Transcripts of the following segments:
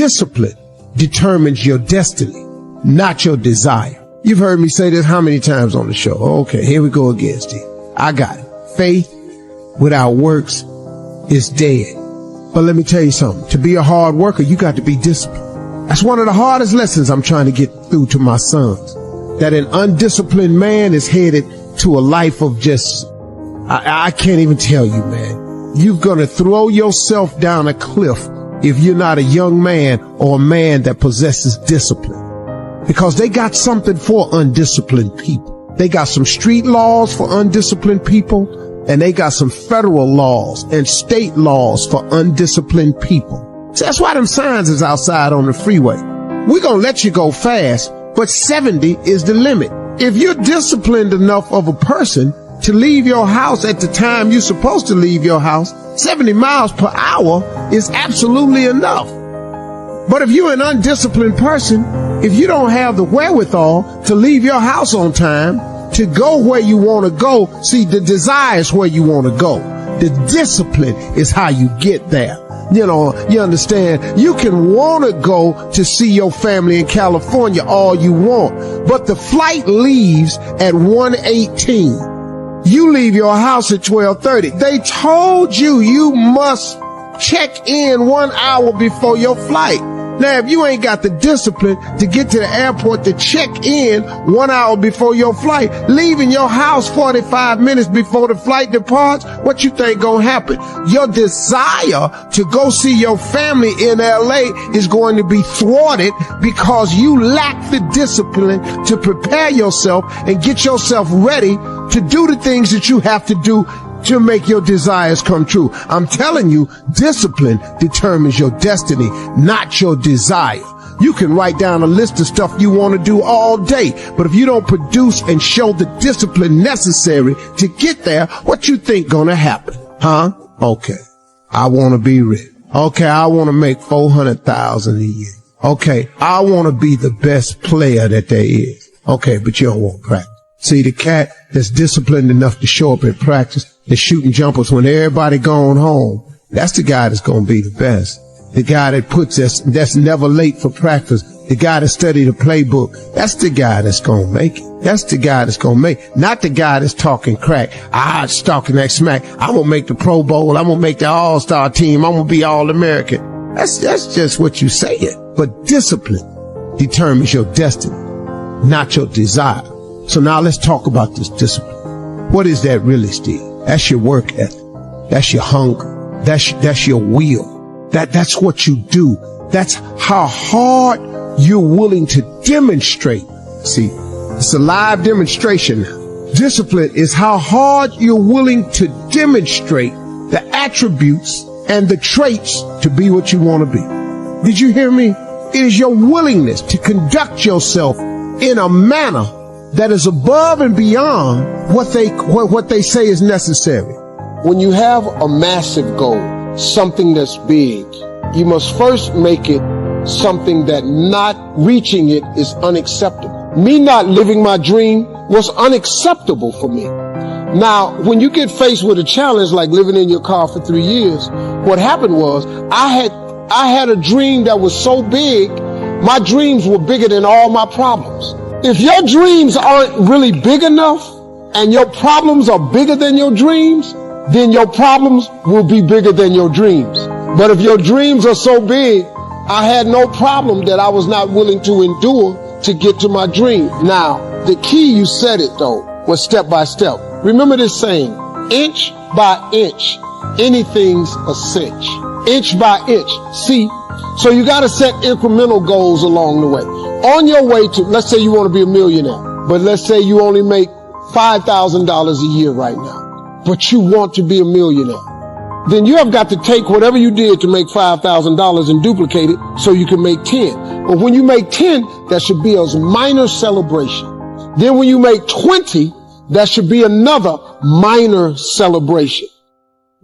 discipline determines your destiny, not your desire. You've heard me say this how many times on the show? Okay, here we go again, Steve. I got it. Faith without works is dead. But let me tell you something. To be a hard worker, you got to be disciplined. That's one of the hardest lessons I'm trying to get through to my sons. That an undisciplined man is headed to a life of just, I can't even tell you, man. You're going to throw yourself down a cliff if you're not a young man or a man that possesses discipline. Because they got something for undisciplined people. They got some street laws for undisciplined people, and they got some federal laws and state laws for undisciplined people. So that's why them signs is outside on the freeway. We're going to let you go fast, but 70 is the limit. If you're disciplined enough of a person to leave your house at the time you're supposed to leave your house, 70 miles per hour is absolutely enough. But if you're an undisciplined person, if you don't have the wherewithal to leave your house on time, to go where you want to go, see, the desire is where you want to go. The discipline is how you get there. You know, you understand, you can want to go to see your family in California all you want, but the flight leaves at 1:18. You leave your house at 12:30. They told you must check in 1 hour before your flight. Now, if you ain't got the discipline to get to the airport to check in 1 hour before your flight, leaving your house 45 minutes before the flight departs, what you think gonna happen? Your desire to go see your family in LA is going to be thwarted because you lack the discipline to prepare yourself and get yourself ready to do the things that you have to do to make your desires come true. I'm telling you, discipline determines your destiny, not your desire. You can write down a list of stuff you want to do all day, but if you don't produce and show the discipline necessary to get there, what you think gonna happen? Huh? Okay. I want to be rich. Okay. I want to make 400,000 a year. Okay. I want to be the best player that there is. Okay. But you don't want practice. See, the cat that's disciplined enough to show up at practice and shooting jumpers when everybody gone home, that's the guy that's going to be the best. The guy that that's never late for practice. The guy that studied the playbook. That's the guy that's going to make it. That's the guy that's going to make it. Not the guy that's talking crack. Talking that smack. I'm going to make the Pro Bowl. I'm going to make the All-Star team. I'm going to be All-American. That's just what you say it. But discipline determines your destiny, not your desire. So now let's talk about this discipline. What is that really, Steve? That's your work ethic. That's your hunger. That's your will. That's what you do. That's how hard you're willing to demonstrate. See, it's a live demonstration. Discipline is how hard you're willing to demonstrate the attributes and the traits to be what you want to be. Did you hear me? It is your willingness to conduct yourself in a manner that is above and beyond what they say is necessary. When you have a massive goal, something that's big, you must first make it something that not reaching it is unacceptable. Me not living my dream was unacceptable for me. Now, when you get faced with a challenge like living in your car for 3 years, what happened was I had a dream that was so big, my dreams were bigger than all my problems. If your dreams aren't really big enough and your problems are bigger than your dreams, then your problems will be bigger than your dreams. But if your dreams are so big, I had no problem that I was not willing to endure to get to my dream. Now, the key, you said it though, was step by step. Remember this saying, inch by inch, anything's a cinch. Inch by inch. See, so you got to set incremental goals along the way. On your way to, let's say you want to be a millionaire, but let's say you only make $5,000 a year right now, but you want to be a millionaire. Then you have got to take whatever you did to make $5,000 and duplicate it so you can make 10. But when you make 10, that should be a minor celebration. Then when you make 20, that should be another minor celebration.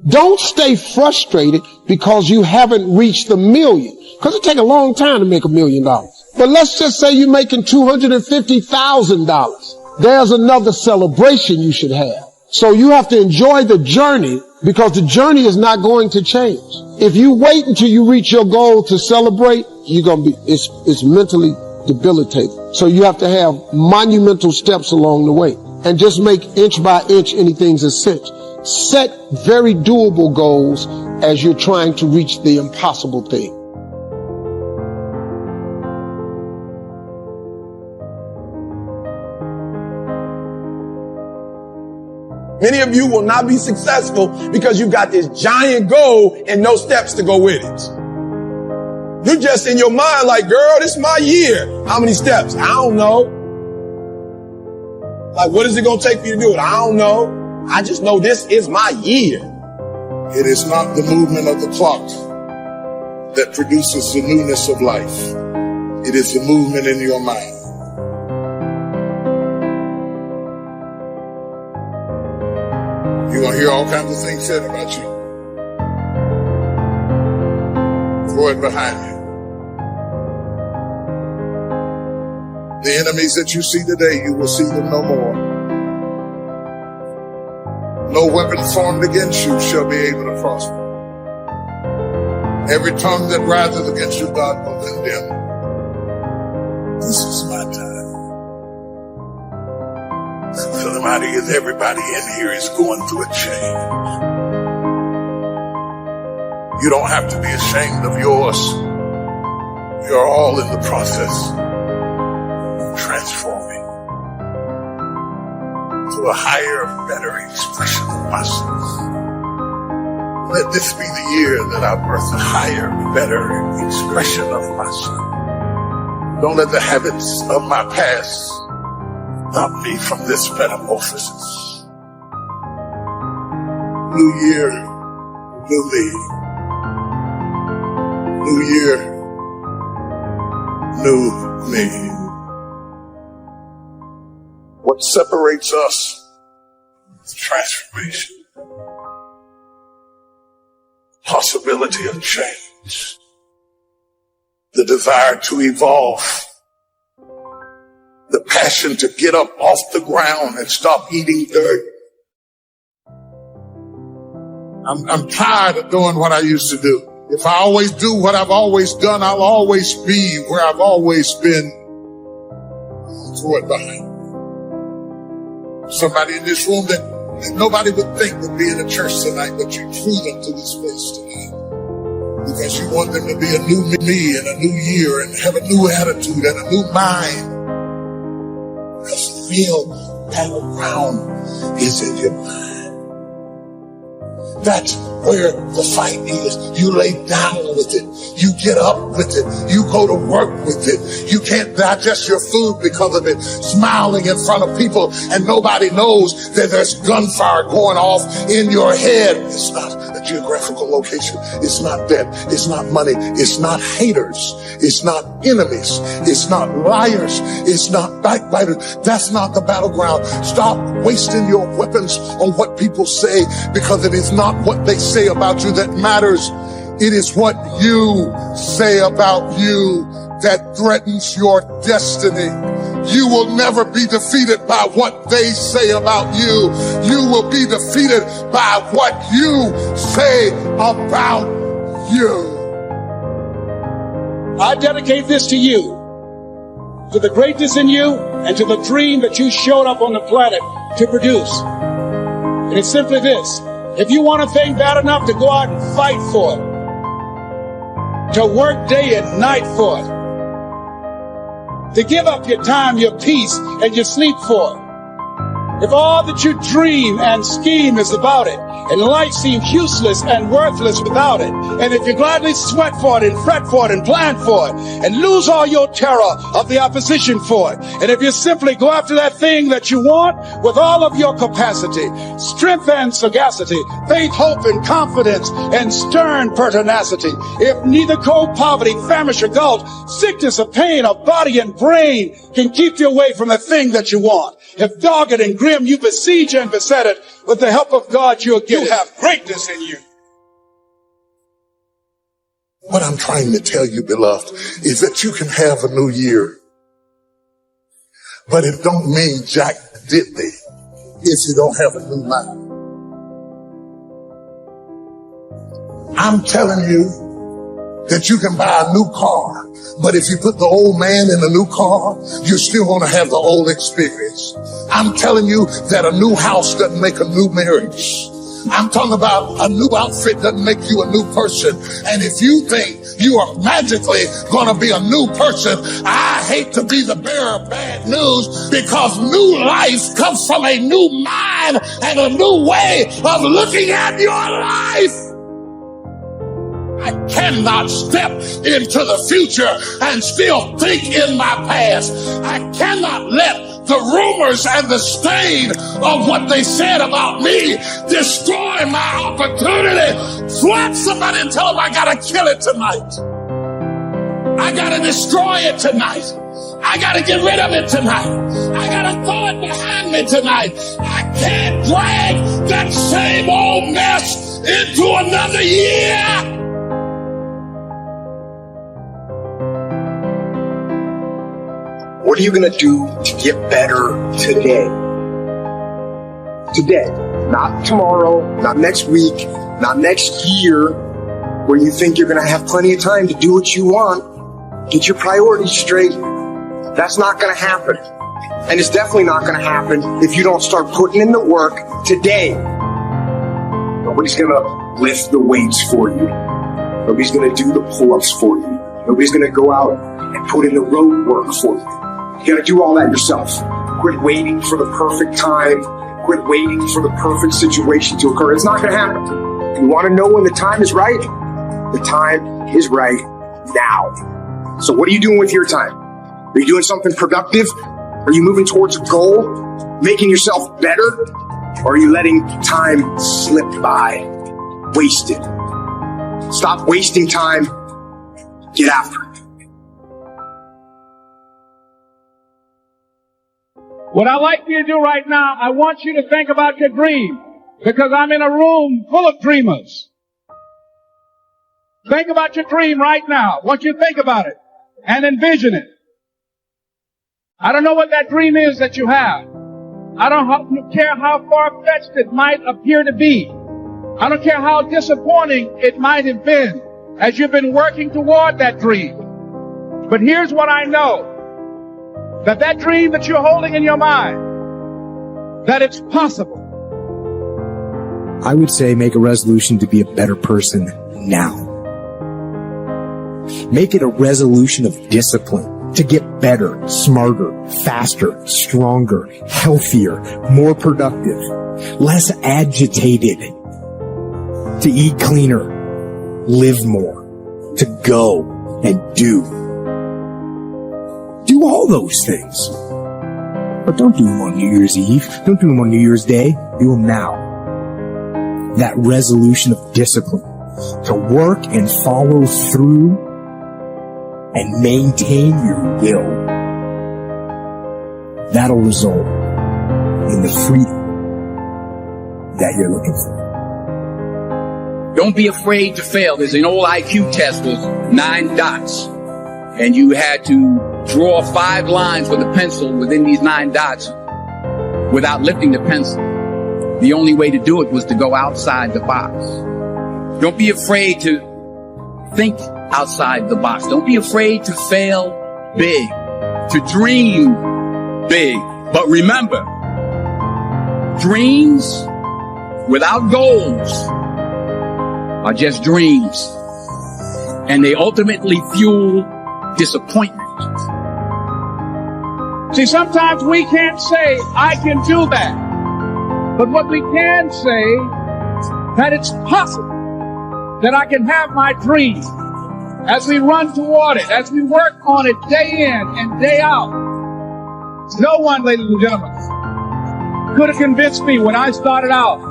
Don't stay frustrated because you haven't reached the million, because it takes a long time to make $1 million. But let's just say you're making $250,000. There's another celebration you should have. So you have to enjoy the journey because the journey is not going to change. If you wait until you reach your goal to celebrate, it's mentally debilitating. So you have to have monumental steps along the way and just make inch by inch anything's a cinch. Set very doable goals as you're trying to reach the impossible thing. Many of you will not be successful because you got this giant goal and no steps to go with it. You're just in your mind like, girl, this is my year. How many steps? I don't know. Like, what is it going to take for you to do it? I don't know. I just know this is my year. It is not the movement of the clock that produces the newness of life. It is the movement in your mind. You're going to hear all kinds of things said about you. Throw it behind you. The enemies that you see today, you will see them no more. No weapon formed against you shall be able to prosper. Every tongue that rises against you, God will condemn. This is my time. Somebody is everybody in here is going through a change. You don't have to be ashamed of yours. You're all in the process of transforming to a higher, better expression of myself. Let this be the year that I birth a higher, better expression of myself. Don't let the habits of my past stop me from this metamorphosis. New year, new me. New year, new me. What separates us is transformation. Possibility of change. The desire to evolve. The passion to get up off the ground and stop eating dirt. I'm tired of doing what I used to do. If I always do what I've always done, I'll always be where I've always been. Throw it behind me. Somebody in this room that nobody would think would be in a church tonight, but you drew them to this place tonight. Because you want them to be a new me and a new year and have a new attitude and a new mind. Because the real battleground is in your mind. That's where the fight is. You lay down with it. You get up with it. You go to work with it. You can't digest your food because of it. Smiling in front of people and nobody knows that there's gunfire going off in your head. It's not a geographical location. It's not debt. It's not money. It's not haters. It's not enemies. It's not liars. It's not backbiters. That's not the battleground. Stop wasting your weapons on what people say, because it is not what they say about you that matters. It is what you say about you that threatens your destiny. You will never be defeated by what they say about you. You will be defeated by what you say about you. I dedicate this to you, to the greatness in you, and to the dream that you showed up on the planet to produce. And it's simply this. If you want a thing bad enough to go out and fight for it, to work day and night for it, to give up your time, your peace, and your sleep for it, if all that you dream and scheme is about it, and life seems useless and worthless without it, and if you gladly sweat for it and fret for it and plan for it, and lose all your terror of the opposition for it, and if you simply go after that thing that you want with all of your capacity, strength and sagacity, faith, hope, and confidence, and stern pertinacity, if neither cold poverty, famish, or gulf, sickness or pain of body and brain can keep you away from the thing that you want, if dogged and grim you besiege and beset it, with the help of God you have greatness in you. What I'm trying to tell you, beloved, is that you can have a new year, but it don't mean jack diddly if you don't have a new mind. I'm telling you that you can buy a new car, but if you put the old man in a new car, you're still going to have the old experience. I'm telling you that a new house doesn't make a new marriage. I'm talking about a new outfit doesn't make you a new person. And if you think you are magically going to be a new person, I hate to be the bearer of bad news, because new life comes from a new mind and a new way of looking at your life. I cannot step into the future and still think in my past. I cannot let the rumors and the stain of what they said about me destroy my opportunity. Slap somebody and tell them I gotta kill it tonight. I gotta destroy it tonight. I gotta get rid of it tonight. I gotta throw it behind me tonight. I can't drag that same old mess into another year. What are you going to do to get better today? Today. Not tomorrow, not next week, not next year, where you think you're going to have plenty of time to do what you want. Get your priorities straight. That's not going to happen. And it's definitely not going to happen if you don't start putting in the work today. Nobody's going to lift the weights for you. Nobody's going to do the pull-ups for you. Nobody's going to go out and put in the road work for you. You gotta do all that yourself. Quit waiting for the perfect time. Quit waiting for the perfect situation to occur. It's not gonna happen. You wanna know when the time is right? The time is right now. So what are you doing with your time? Are you doing something productive? Are you moving towards a goal? Making yourself better? Or are you letting time slip by? Wasted. Stop wasting time. Get after it. What I'd like you to do right now, I want you to think about your dream, because I'm in a room full of dreamers. Think about your dream right now. I want you to think about it and envision it. I don't know what that dream is that you have. I don't care how far-fetched it might appear to be. I don't care how disappointing it might have been as you've been working toward that dream. But here's what I know. That dream that you're holding in your mind, that it's possible. I would say make a resolution to be a better person now. Make it a resolution of discipline to get better, smarter, faster, stronger, healthier, more productive, less agitated, to eat cleaner, live more, to go and do. Do all those things. But don't do them on New Year's Eve. Don't do them on New Year's Day. Do them now. That resolution of discipline to work and follow through and maintain your will. That'll result in the freedom that you're looking for. Don't be afraid to fail. There's an old IQ test with 9 dots. And you had to draw 5 lines with a pencil within these 9 dots without lifting the pencil. The only way to do it was to go outside the box. Don't be afraid to think outside the box. Don't be afraid to fail big, to dream big. But remember, dreams without goals are just dreams. And they ultimately fuel disappointment. See, sometimes we can't say, I can do that. But what we can say, that it's possible that I can have my dream as we run toward it, as we work on it day in and day out. No one, ladies and gentlemen, could have convinced me when I started out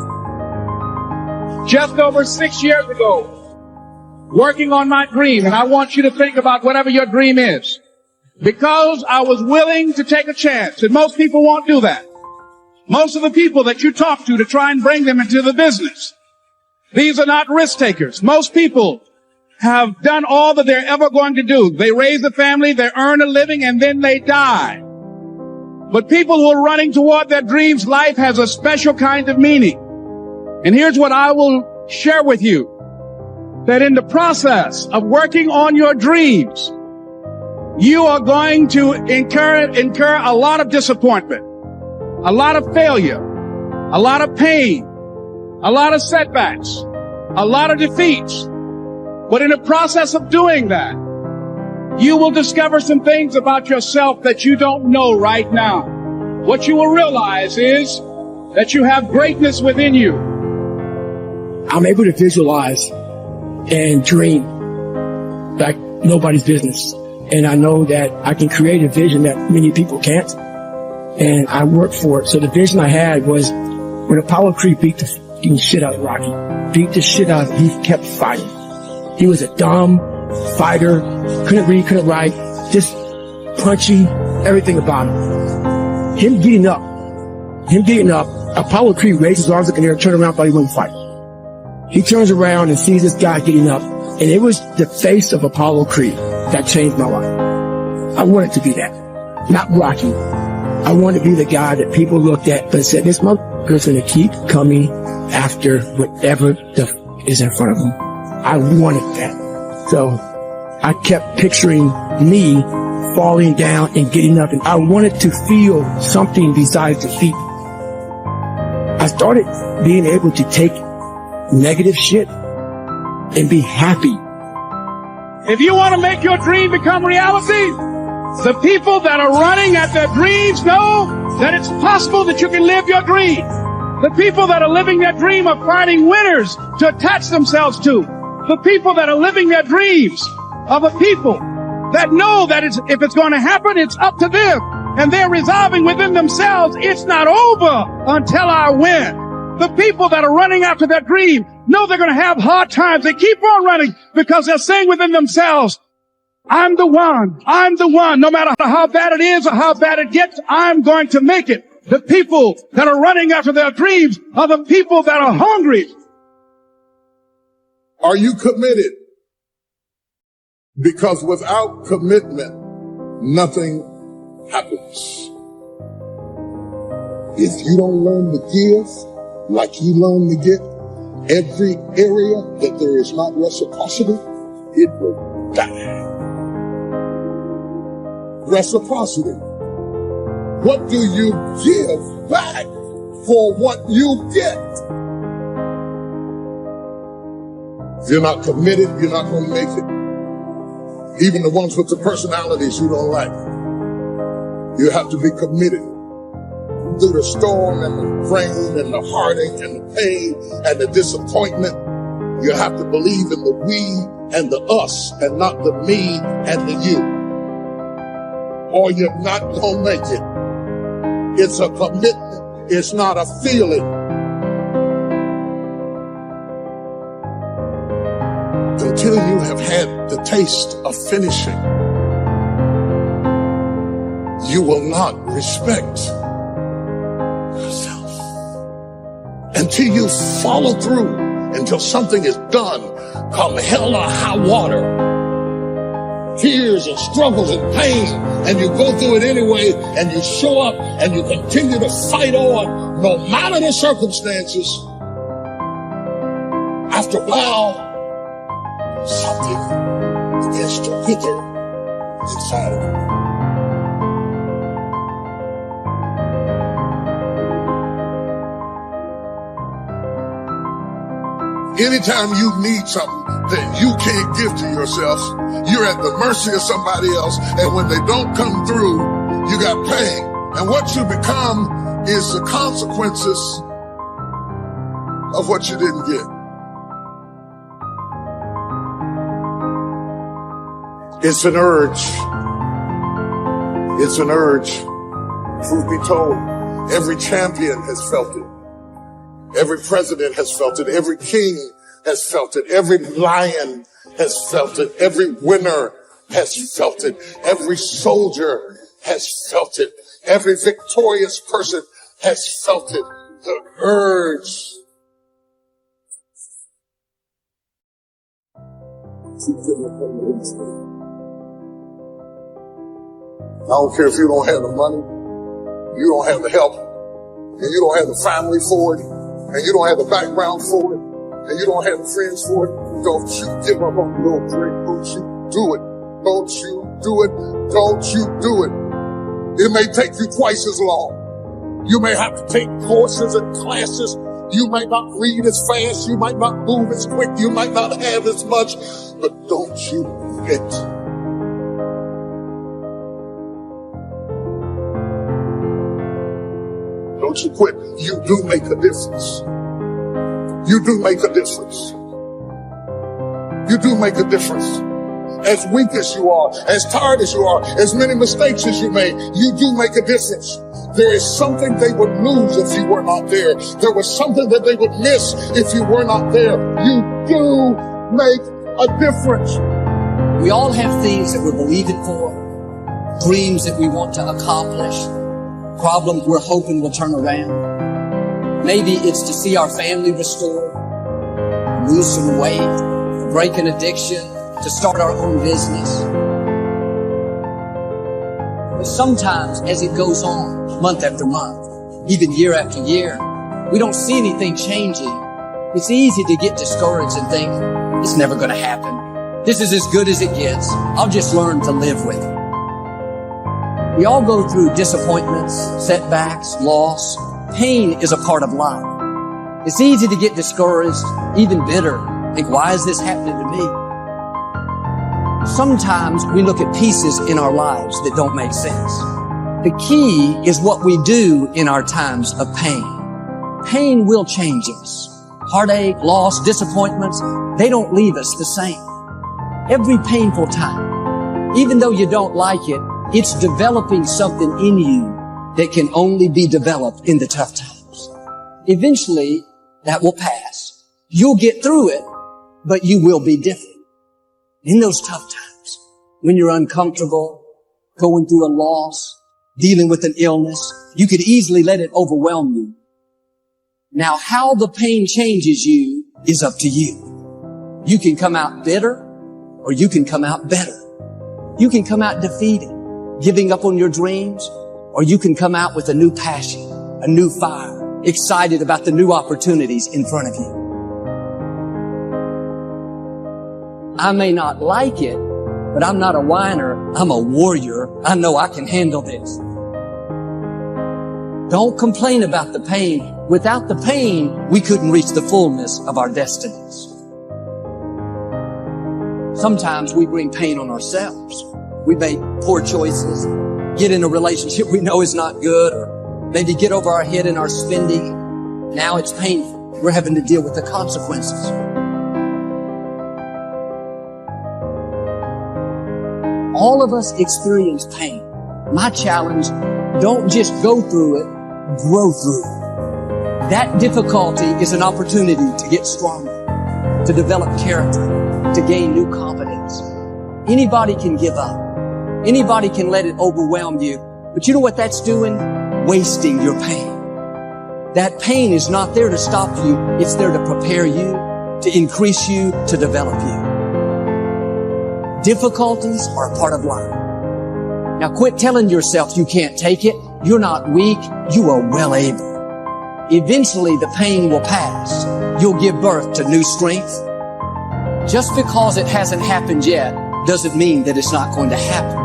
just over 6 years ago, working on my dream. And I want you to think about whatever your dream is. Because I was willing to take a chance. And most people won't do that. Most of the people that you talk to try and bring them into the business, these are not risk takers. Most people have done all that they're ever going to do. They raise a family, they earn a living, and then they die. But people who are running toward their dreams, life has a special kind of meaning. And here's what I will share with you. that in the process of working on your dreams, you are going to incur a lot of disappointment, a lot of failure, a lot of pain, a lot of setbacks, a lot of defeats. But in the process of doing that, you will discover some things about yourself that you don't know right now. What you will realize is that you have greatness within you. I'm able to visualize and dream like nobody's business. And I know that I can create a vision that many people can't. And I work for it. So the vision I had was when Apollo Creed beat the fucking shit out of Rocky, beat the shit out of him, he kept fighting. He was a dumb fighter, couldn't read, couldn't write, just punchy, everything about him. Him getting up, Apollo Creed raised his arms up in the air, turned around, thought he wouldn't fight. He turns around and sees this guy getting up, and it was the face of Apollo Creed that changed my life. I wanted to be that, not Rocky. I wanted to be the guy that people looked at and said, this motherfucker's gonna keep coming after whatever the is in front of him. I wanted that. So I kept picturing me falling down and getting up, and I wanted to feel something besides defeat. I started being able to take negative shit and be happy. If you want to make your dream become reality, the people that are running at their dreams know that it's possible that you can live your dream. The people that are living their dream are finding winners to attach themselves to. The people that are living their dreams are the people that know that if it's going to happen, it's up to them. And they're resolving within themselves, it's not over until I win. The people that are running after that dream know they're going to have hard times. They keep on running because they're saying within themselves, I'm the one. I'm the one. No matter how bad it is or how bad it gets, I'm going to make it. The people that are running after their dreams are the people that are hungry. Are you committed? Because without commitment, nothing happens. If you don't learn to give like you learn to get, every area that there is not reciprocity, it will die. Reciprocity. What do you give back for what you get? If you're not committed, you're not going to make it. Even the ones with the personalities you don't like. You have to be committed. Through the storm and the rain and the heartache and the pain and the disappointment, you have to believe in the we and the us and not the me and the you. Or you're not going to make it. It's a commitment. It's not a feeling. Until you have had the taste of finishing, you will not respect yourself. Until you follow through, until something is done, come hell or high water, tears and struggles and pain, and you go through it anyway, and you show up and you continue to fight on no matter the circumstances. After a while, something begins to wither inside of you. Anytime you need something that you can't give to yourself, you're at the mercy of somebody else. And when they don't come through, you got pain. And what you become is the consequences of what you didn't get. It's an urge. It's an urge. Truth be told, every champion has felt it. Every president has felt it. Every king has felt it. Every lion has felt it. Every winner has felt it. Every soldier has felt it. Every victorious person has felt it. The urge. I don't care if you don't have the money, you don't have the help, and you don't have the family for it, and you don't have the background for it, and you don't have friends for it, don't you give up on your dream. Don't you do it. Don't you do it. Don't you do it. It may take you twice as long. You may have to take courses and classes. You might not read as fast. You might not move as quick. You might not have as much. But don't you quit. Don't you quit. You do make a difference. You do make a difference. You do make a difference. As weak as you are, as tired as you are, as many mistakes as you made, you do make a difference. There is something they would lose if you were not there. There was something that they would miss if you were not there. You do make a difference. We all have things that we're believing for, dreams that we want to accomplish, problems we're hoping will turn around. Maybe it's to see our family restored, lose some weight, break an addiction, to start our own business. But sometimes as it goes on, month after month, even year after year, we don't see anything changing. It's easy to get discouraged and think, it's never going to happen. This is as good as it gets. I'll just learn to live with it. We all go through disappointments, setbacks, loss. Pain is a part of life. It's easy to get discouraged, even bitter. Think, why is this happening to me? Sometimes we look at pieces in our lives that don't make sense. The key is what we do in our times of pain. Pain will change us. Heartache, loss, disappointments, they don't leave us the same. Every painful time, even though you don't like it, it's developing something in you that can only be developed in the tough times. Eventually, that will pass. You'll get through it, but you will be different. In those tough times, when you're uncomfortable, going through a loss, dealing with an illness, you could easily let it overwhelm you. Now, how the pain changes you is up to you. You can come out bitter, or you can come out better. You can come out defeated, giving up on your dreams, or you can come out with a new passion, a new fire, excited about the new opportunities in front of you. I may not like it, but I'm not a whiner. I'm a warrior. I know I can handle this. Don't complain about the pain. Without the pain, we couldn't reach the fullness of our destinies. Sometimes we bring pain on ourselves. We make poor choices, get in a relationship we know is not good, or maybe get over our head in our spending. Now it's painful. We're having to deal with the consequences. All of us experience pain. My challenge, don't just go through it, grow through it. That difficulty is an opportunity to get stronger, to develop character, to gain new confidence. Anybody can give up. Anybody can let it overwhelm you. But you know what that's doing? Wasting your pain. That pain is not there to stop you. It's there to prepare you, to increase you, to develop you. Difficulties are a part of life. Now quit telling yourself you can't take it. You're not weak. You are well able. Eventually the pain will pass. You'll give birth to new strength. Just because it hasn't happened yet doesn't mean that it's not going to happen.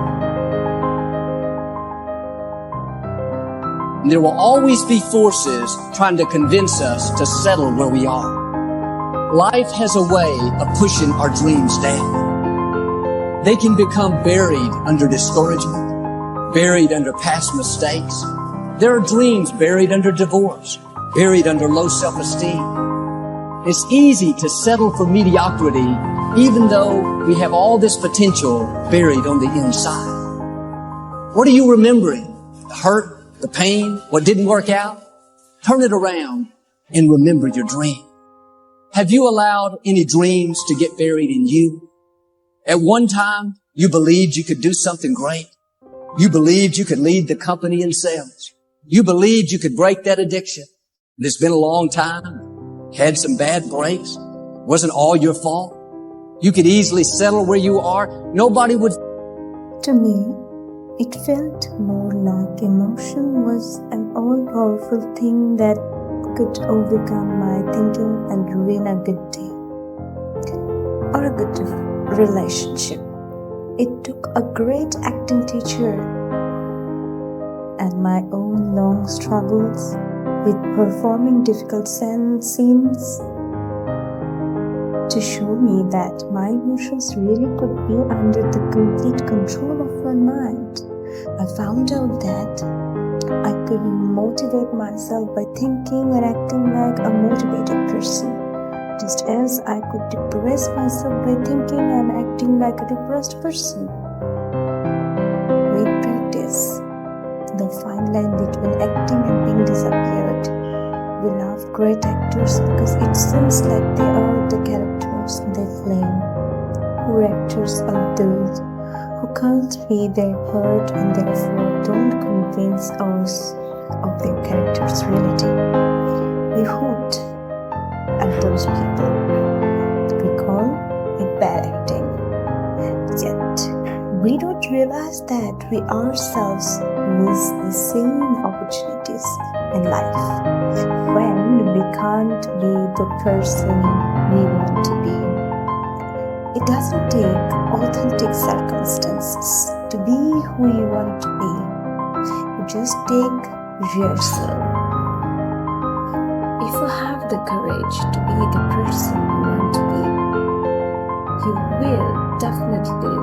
And there will always be forces trying to convince us to settle where we are. Life has a way of pushing our dreams down. They can become buried under discouragement, buried under past mistakes. There are dreams buried under divorce, buried under low self-esteem. It's easy to settle for mediocrity even though we have all this potential buried on the inside. What are you remembering? The hurt, the pain, what didn't work out? Turn it around and remember your dream. Have you allowed any dreams to get buried in you? At one time, you believed you could do something great. You believed you could lead the company in sales. You believed you could break that addiction. And it's been a long time. Had some bad breaks. Wasn't all your fault. You could easily settle where you are. Nobody would. To me, it felt more like emotion was an all-powerful thing that could overcome my thinking and ruin a good day or a good relationship. It took a great acting teacher and my own long struggles with performing difficult scenes to show me that my emotions really could be under the complete control of my mind. I found out that I could motivate myself by thinking and acting like a motivated person, just as I could depress myself by thinking and acting like a depressed person. With practice, the fine line between acting and being disappeared. We love great actors because it seems like they are the characters they play. Poor actors are those who can't be their part and therefore don't convince us of their character's reality. We hoot at those people. We call it bad acting. Yet, we don't realize that we ourselves miss the same opportunities in life when we can't be the person we want to be. It doesn't take authentic circumstances to be who you want to be. You just take rehearsal. If you have the courage to be the person you want to be, you will definitely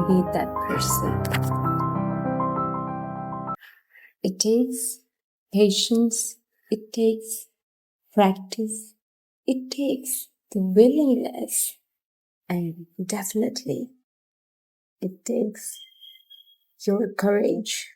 be that person. It takes patience, it takes practice, it takes the willingness, and definitely it takes your courage.